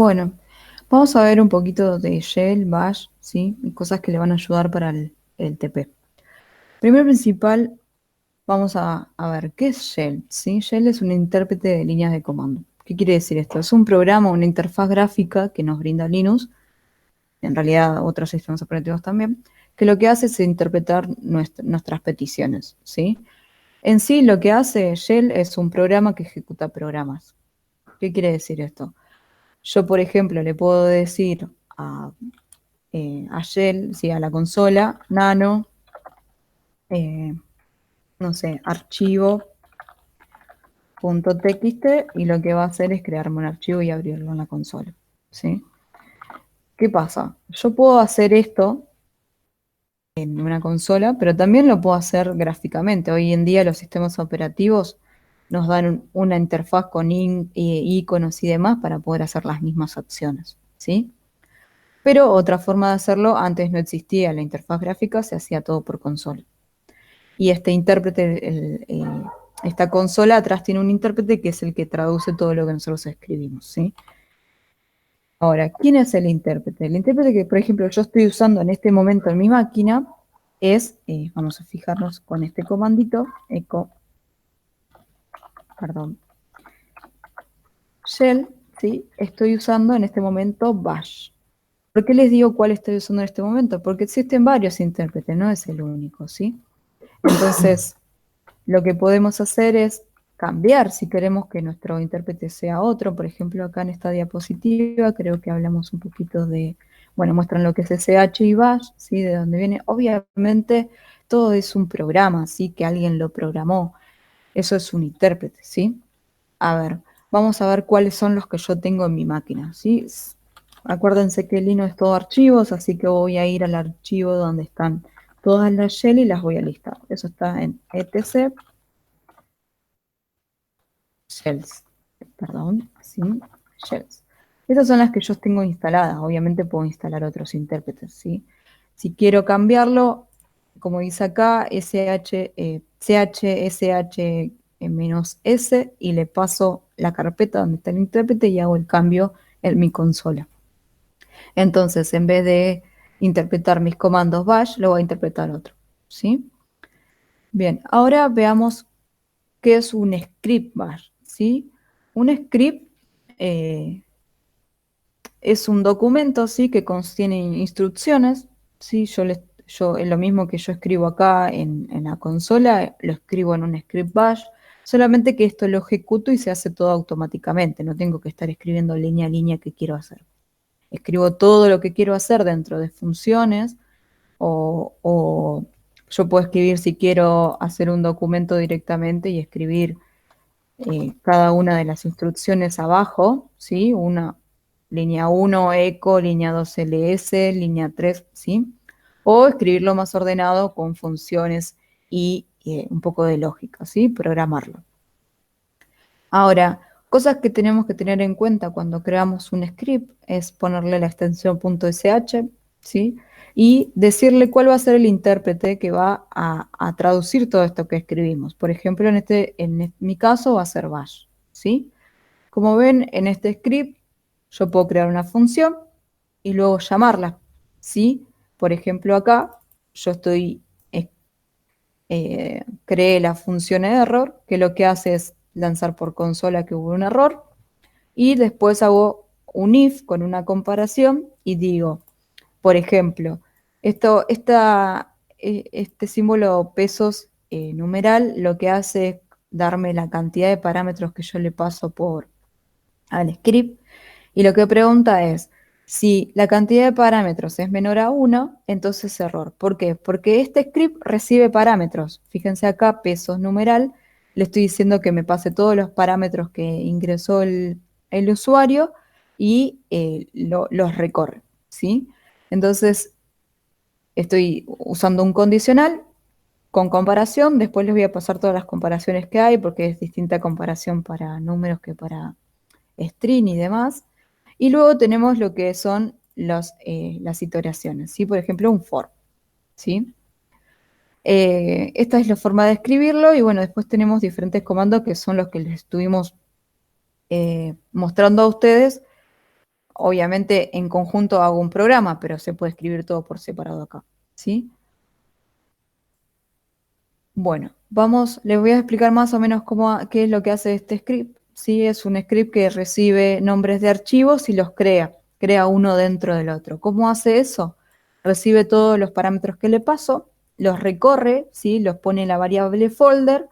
Bueno, vamos a ver un poquito de Shell, Bash, ¿sí? Y cosas que le van a ayudar para el TP. Primero principal, vamos a ver, ¿qué es Shell? ¿Sí? Shell es un intérprete de líneas de comando. ¿Qué quiere decir esto? Es un programa, una interfaz gráfica que nos brinda Linux, en realidad otros sistemas operativos también, que lo que hace es interpretar nuestras peticiones, ¿sí? En sí, lo que hace Shell es un programa que ejecuta programas. ¿Qué quiere decir esto? Yo, por ejemplo, le puedo decir a Shell, sí, a la consola, nano, eh, no sé, archivo.txt y lo que va a hacer es crearme un archivo y abrirlo en la consola, ¿sí? ¿Qué pasa? Yo puedo hacer esto en una consola, pero también lo puedo hacer gráficamente. Hoy en día los sistemas operativos nos dan una interfaz con iconos y demás para poder hacer las mismas acciones, ¿sí? Pero otra forma de hacerlo, antes no existía la interfaz gráfica, se hacía todo por consola. Y este intérprete, esta consola atrás tiene un intérprete que es el que traduce todo lo que nosotros escribimos, ¿sí? Ahora, ¿quién es el intérprete? El intérprete que, por ejemplo, yo estoy usando en este momento en mi máquina es, vamos a fijarnos con este comandito, echo, perdón, shell, ¿sí? Estoy usando en este momento bash. ¿Por qué les digo cuál estoy usando en este momento? Porque existen varios intérpretes, no es el único, ¿sí? Entonces, lo que podemos hacer es cambiar si queremos que nuestro intérprete sea otro. Por ejemplo, acá en esta diapositiva creo que hablamos un poquito de, bueno, muestran lo que es SH y Bash, ¿sí? De dónde viene. Obviamente, todo es un programa, ¿sí? Que alguien lo programó. Eso es un intérprete, ¿sí? A ver, vamos a ver cuáles son los que yo tengo en mi máquina, ¿sí? Acuérdense que Linux es todo archivos, así que voy a ir al archivo donde están todas las shell y las voy a listar. Eso está en etc shells, perdón, sí, shells. Esas son las que yo tengo instaladas. Obviamente puedo instalar otros intérpretes, ¿sí? Si quiero cambiarlo, como dice acá, chsh-s y le paso la carpeta donde está el intérprete y hago el cambio en mi consola. Entonces, en vez de interpretar mis comandos bash, lo voy a interpretar otro, ¿sí? Bien, ahora veamos qué es un script bash, ¿sí? Un script eh, es un documento, ¿sí? Que contiene instrucciones, ¿sí? Yo lo mismo que yo escribo acá en la consola, lo escribo en un script bash, solamente que esto lo ejecuto y se hace todo automáticamente, no tengo que estar escribiendo línea a línea qué quiero hacer. Escribo todo lo que quiero hacer dentro de funciones o yo puedo escribir si quiero hacer un documento directamente y escribir cada una de las instrucciones abajo, ¿sí? Una línea 1 eco, línea 2 ls, línea 3, ¿sí? O escribirlo más ordenado con funciones y un poco de lógica, ¿sí? Programarlo. Ahora, cosas que tenemos que tener en cuenta cuando creamos un script es ponerle la extensión .sh, ¿sí? Y decirle cuál va a ser el intérprete que va a traducir todo esto que escribimos. Por ejemplo, en mi caso va a ser bash, ¿sí? Como ven, en este script yo puedo crear una función y luego llamarla, ¿sí? Por ejemplo, acá yo creé la función error, que lo que hace es lanzar por consola que hubo un error, y después hago un if con una comparación y digo, por ejemplo, este símbolo pesos numeral lo que hace es darme la cantidad de parámetros que yo le paso al script, y lo que pregunta es, si la cantidad de parámetros es menor a 1, entonces error. ¿Por qué? Porque este script recibe parámetros. Fíjense acá, pesos numeral, le estoy diciendo que me pase todos los parámetros que ingresó el usuario y los recorre, ¿sí? Entonces, estoy usando un condicional con comparación, después les voy a pasar todas las comparaciones que hay, porque es distinta comparación para números que para string y demás. Y luego tenemos lo que son las iteraciones, ¿sí? Por ejemplo, un for, ¿sí? Esta es la forma de escribirlo y bueno, después tenemos diferentes comandos que son los que les estuvimos mostrando a ustedes obviamente en conjunto hago un programa, pero se puede escribir todo por separado acá, ¿sí? Bueno, les voy a explicar más o menos qué es lo que hace este script. Sí, es un script que recibe nombres de archivos y los crea uno dentro del otro. ¿Cómo hace eso? Recibe todos los parámetros que le paso, los recorre, ¿sí? Los pone en la variable folder.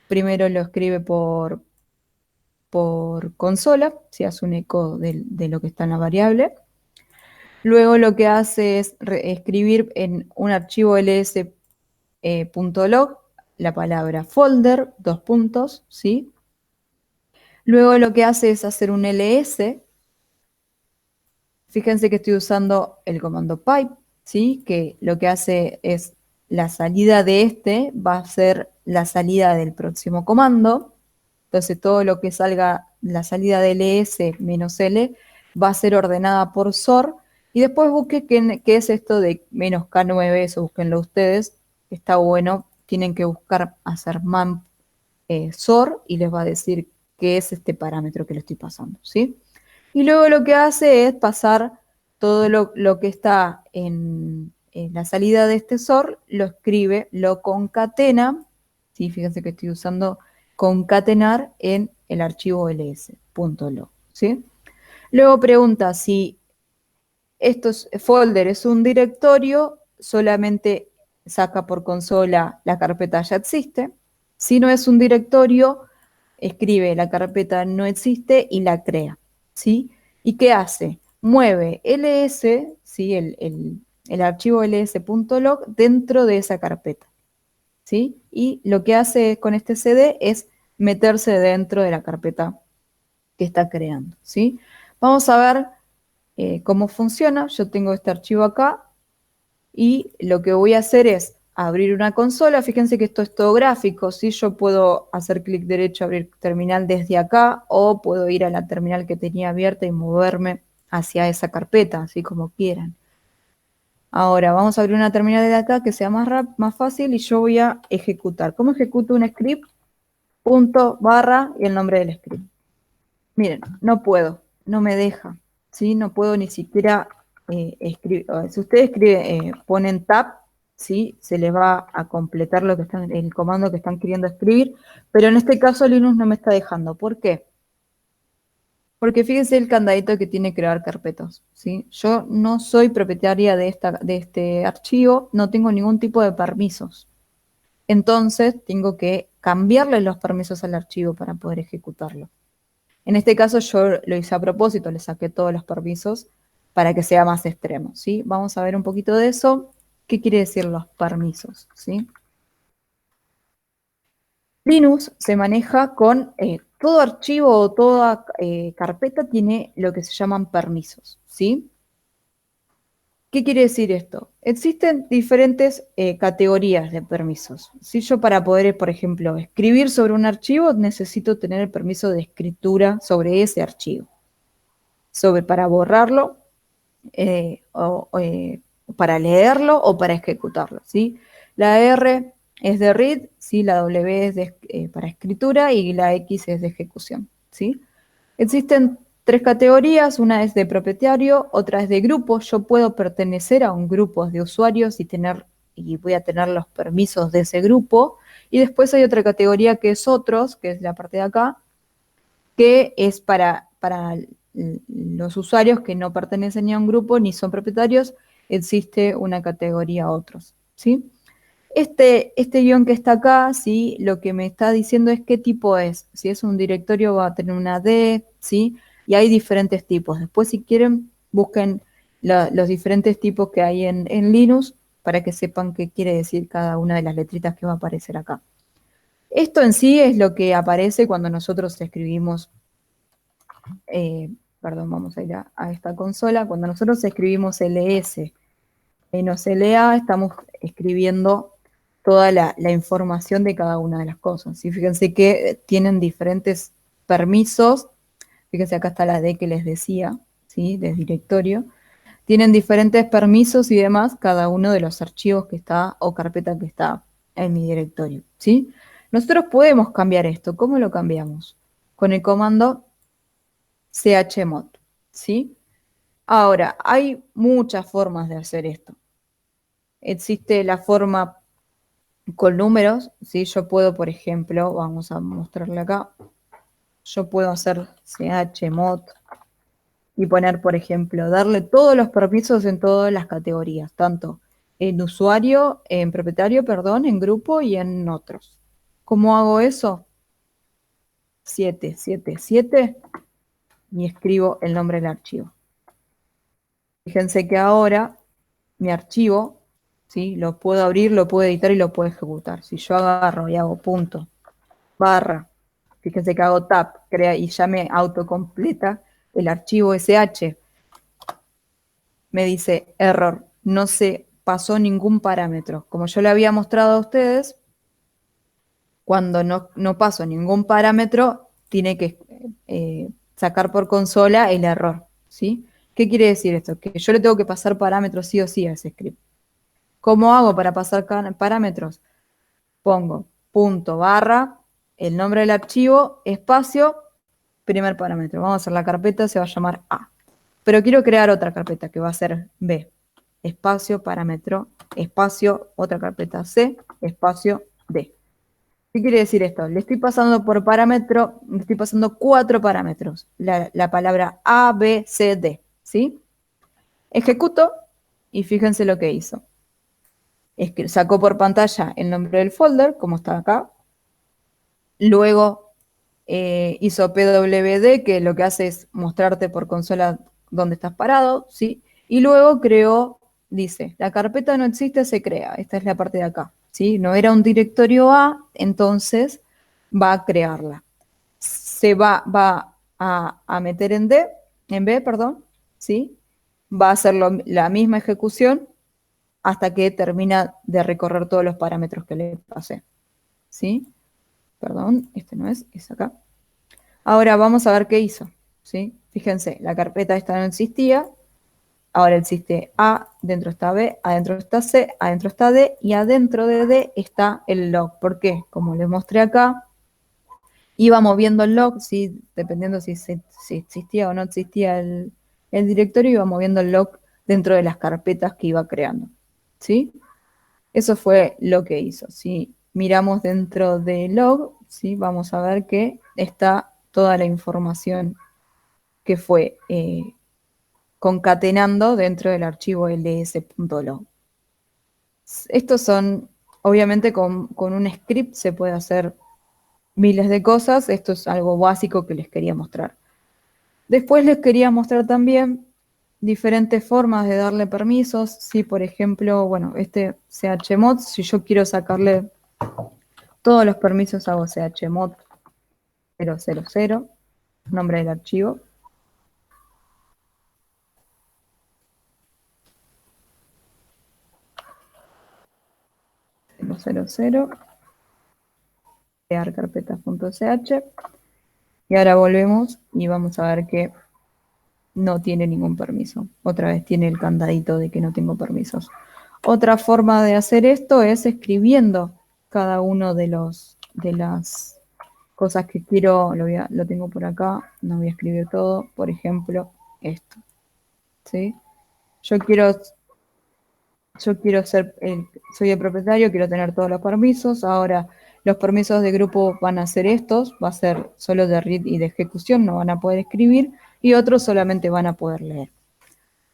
Primero lo escribe por consola, si hace un eco de lo que está en la variable. Luego lo que hace es escribir en un archivo ls .log la palabra folder, dos puntos, ¿sí? Luego lo que hace es hacer un ls. Fíjense que estoy usando el comando pipe, ¿sí? Que lo que hace es la salida de este va a ser la salida del próximo comando. Entonces todo lo que salga, la salida de ls menos l, va a ser ordenada por sort. Y después busque qué es esto de menos K9, eso búsquenlo ustedes. Está bueno, tienen que buscar hacer man sort y les va a decir qué es este parámetro que le estoy pasando, ¿sí? Y luego lo que hace es pasar todo lo que está en la salida de este sort, lo escribe, lo concatena, ¿sí? Fíjense que estoy usando concatenar en el archivo ls.log, ¿sí? Luego pregunta si estos folder es un directorio, solamente saca por consola la carpeta ya existe. Si no es un directorio, escribe la carpeta no existe y la crea, ¿sí? ¿Y qué hace? Mueve ls, ¿sí? El archivo ls.log dentro de esa carpeta, ¿sí? Y lo que hace con este cd es meterse dentro de la carpeta que está creando, ¿sí? Vamos a ver cómo funciona. Yo tengo este archivo acá y lo que voy a hacer es abrir una consola. Fíjense que esto es todo gráfico, ¿sí? Yo puedo hacer clic derecho, abrir terminal desde acá, o puedo ir a la terminal que tenía abierta y moverme hacia esa carpeta, así como quieran. Ahora vamos a abrir una terminal de acá que sea más fácil y yo voy a ejecutar. ¿Cómo ejecuto un script? Punto, barra y el nombre del script. Miren, no puedo, no me deja, ¿sí? No puedo ni siquiera escribir. Si ustedes ponen tab, ¿sí? Se les va a completar el comando que están queriendo escribir, pero en este caso Linux no me está dejando. ¿Por qué? Porque fíjense el candadito que tiene crear carpetas, ¿sí? Yo no soy propietaria de este archivo, no tengo ningún tipo de permisos. Entonces tengo que cambiarle los permisos al archivo para poder ejecutarlo. En este caso yo lo hice a propósito, le saqué todos los permisos para que sea más extremo, ¿sí? Vamos a ver un poquito de eso. ¿Qué quiere decir los permisos, sí? Linux se maneja con todo archivo o toda carpeta tiene lo que se llaman permisos, ¿sí? ¿Qué quiere decir esto? Existen diferentes categorías de permisos. Si yo para poder, por ejemplo, escribir sobre un archivo, necesito tener el permiso de escritura sobre ese archivo. Para borrarlo, para leerlo o para ejecutarlo, ¿sí? La R es de read, ¿sí? La W es para escritura y la X es de ejecución, ¿sí? Existen tres categorías, una es de propietario, otra es de grupo. Yo puedo pertenecer a un grupo de usuarios y voy a tener los permisos de ese grupo. Y después hay otra categoría que es otros, que es la parte de acá, que es para los usuarios que no pertenecen ni a un grupo ni son propietarios, existe una categoría otros, ¿sí? Este guión que está acá, ¿sí? Lo que me está diciendo es qué tipo es. Si es un directorio va a tener una D, ¿sí? Y hay diferentes tipos. Después, si quieren, busquen los diferentes tipos que hay en Linux para que sepan qué quiere decir cada una de las letritas que va a aparecer acá. Esto en sí es lo que aparece cuando nosotros escribimos perdón, vamos a ir a esta consola. Cuando nosotros escribimos ls menos la, estamos escribiendo toda la información de cada una de las cosas. Y fíjense que tienen diferentes permisos. Fíjense, acá está la D que les decía, ¿sí? Del directorio. Tienen diferentes permisos y demás cada uno de los archivos que está o carpeta que está en mi directorio, ¿sí? Nosotros podemos cambiar esto. ¿Cómo lo cambiamos? Con el comando chmod, ¿sí? Ahora, hay muchas formas de hacer esto. Existe la forma con números, ¿sí? Yo puedo, por ejemplo, vamos a mostrarle acá, yo puedo hacer chmod y poner, por ejemplo, darle todos los permisos en todas las categorías, tanto en usuario, en propietario, perdón, en grupo y en otros. ¿Cómo hago eso? 777 y escribo el nombre del archivo. Fíjense que ahora mi archivo, ¿sí? Lo puedo abrir, lo puedo editar y lo puedo ejecutar. Si yo agarro y hago punto, barra, fíjense que hago tab, crea y ya me autocompleta el archivo sh, me dice error, no se pasó ningún parámetro. Como yo le había mostrado a ustedes, cuando no paso ningún parámetro, tiene que sacar por consola el error, ¿sí? ¿Qué quiere decir esto? Que yo le tengo que pasar parámetros sí o sí a ese script. ¿Cómo hago para pasar parámetros? Pongo punto barra, el nombre del archivo, espacio, primer parámetro. Vamos a hacer la carpeta, se va a llamar A. Pero quiero crear otra carpeta que va a ser B. Espacio, parámetro, espacio, otra carpeta C, espacio D. ¿Qué quiere decir esto? Le estoy pasando por parámetro, le estoy pasando 4 parámetros. La palabra A, B, C, D. ¿Sí? Ejecuto y fíjense lo que hizo. Es que sacó por pantalla el nombre del folder, como está acá. Luego hizo PWD, que lo que hace es mostrarte por consola dónde estás parado, ¿sí? Y luego creó, dice, la carpeta no existe, se crea. Esta es la parte de acá, ¿sí? No era un directorio A, entonces va a crearla. Se va a meter en B, perdón, ¿sí? Va a hacer la misma ejecución hasta que termina de recorrer todos los parámetros que le pasé, ¿sí? Perdón, este no es acá. Ahora vamos a ver qué hizo, ¿sí? Fíjense, la carpeta esta no existía, ahora existe A, dentro está B, adentro está C, adentro está D, y adentro de D está el log. ¿Por qué? Como les mostré acá, iba moviendo el log, ¿sí? Dependiendo si existía o no existía el directorio, iba moviendo el log dentro de las carpetas que iba creando, ¿sí? Eso fue lo que hizo. Si miramos dentro de log, ¿sí? Vamos a ver que está toda la información que fue concatenando dentro del archivo ls.log. Estos son, obviamente con un script se puede hacer miles de cosas. Esto es algo básico que les quería mostrar. Después les quería mostrar también diferentes formas de darle permisos. Si, por ejemplo, bueno, este chmod, si yo quiero sacarle todos los permisos, hago chmod 000, nombre del archivo. Crear carpetas.sh. Y ahora volvemos y vamos a ver que no tiene ningún permiso. Otra vez tiene el candadito de que no tengo permisos. Otra forma de hacer esto es escribiendo cada uno de las cosas que quiero. Lo tengo por acá, no voy a escribir todo. Por ejemplo, esto. ¿Sí? Yo quiero soy el propietario, quiero tener todos los permisos. Ahora, los permisos de grupo van a ser estos, va a ser solo de read y de ejecución, no van a poder escribir, y otros solamente van a poder leer.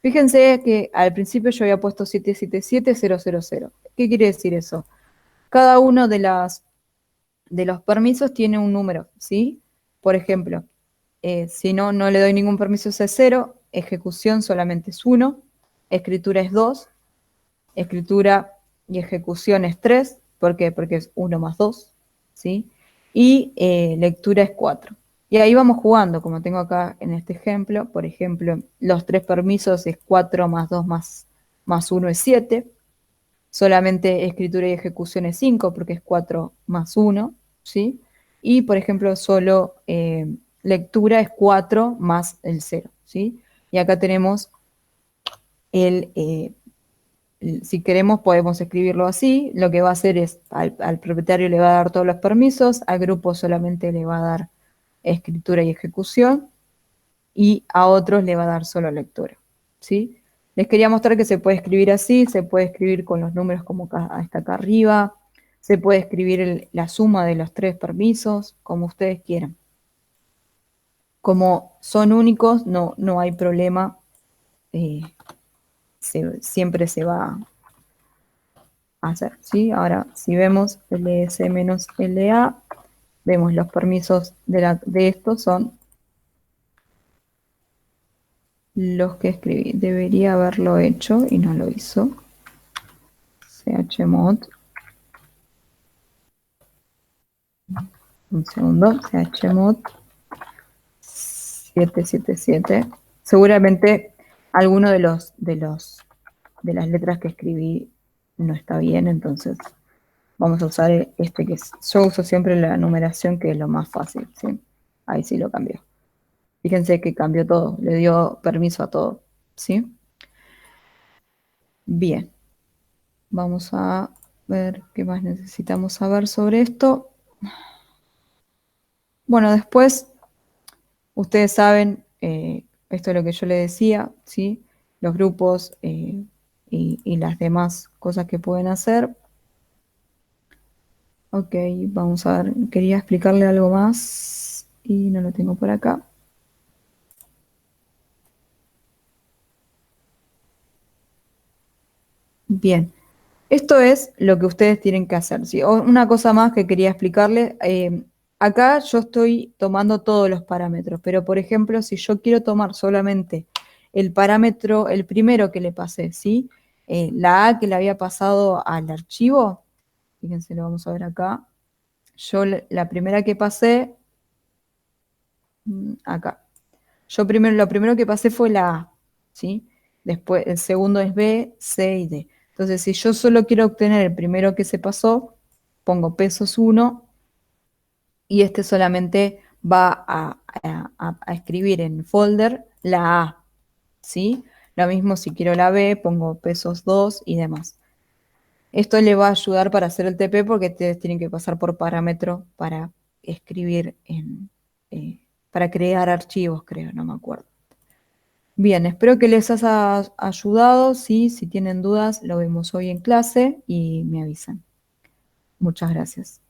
Fíjense que al principio yo había puesto 777.000. ¿Qué quiere decir eso? Cada uno de los permisos tiene un número, ¿sí? Por ejemplo, si no le doy ningún permiso es 0, ejecución solamente es 1, escritura es 2, escritura y ejecución es 3, ¿por qué? Porque es 1 más 2, ¿sí? Y lectura es 4. Y ahí vamos jugando, como tengo acá en este ejemplo. Por ejemplo, los 3 permisos es 4 más 2 más 1 es 7. Solamente escritura y ejecución es 5 porque es 4 más 1, ¿sí? Y, por ejemplo, solo lectura es 4 más el 0, ¿sí? Y acá tenemos si queremos podemos escribirlo así. Lo que va a hacer es, al propietario le va a dar todos los permisos, al grupo solamente le va a dar escritura y ejecución, y a otros le va a dar solo lectura. ¿sí? Les quería mostrar que se puede escribir así, se puede escribir con los números como hasta acá arriba, se puede escribir la suma de los tres permisos, como ustedes quieran. Como son únicos, no hay problema, eh, siempre se va a hacer, ¿sí? Ahora, si vemos ls menos la, vemos los permisos de estos son los que escribí. Debería haberlo hecho y no lo hizo. Chmod. Un segundo. Chmod 777. Seguramente alguno de las letras que escribí no está bien, entonces vamos a usar este que es. Yo uso siempre la numeración, que es lo más fácil, ¿sí? Ahí sí lo cambió. Fíjense que cambió todo, le dio permiso a todo, ¿sí? Bien, vamos a ver qué más necesitamos saber sobre esto. Bueno, después, ustedes saben, esto es lo que yo les decía, ¿sí? Los grupos y las demás cosas que pueden hacer. Ok, vamos a ver, quería explicarle algo más y no lo tengo por acá. Bien, esto es lo que ustedes tienen que hacer, ¿sí? Una cosa más que quería explicarle. Acá yo estoy tomando todos los parámetros, pero por ejemplo, si yo quiero tomar solamente el parámetro, el primero que le pasé, ¿sí? La A que le había pasado al archivo, fíjense, lo vamos a ver acá. Yo la primera que pasé, acá. Lo primero que pasé fue la A, ¿sí? Después, el segundo es B, C y D. Entonces, si yo solo quiero obtener el primero que se pasó, pongo pesos 1 y este solamente va a escribir en folder la A, ¿sí? Lo mismo si quiero la B, pongo pesos 2 y demás. Esto le va a ayudar para hacer el TP porque ustedes tienen que pasar por parámetro para escribir para crear archivos, creo, no me acuerdo. Bien, espero que les haya ayudado. Sí, si tienen dudas, lo vemos hoy en clase y me avisan. Muchas gracias.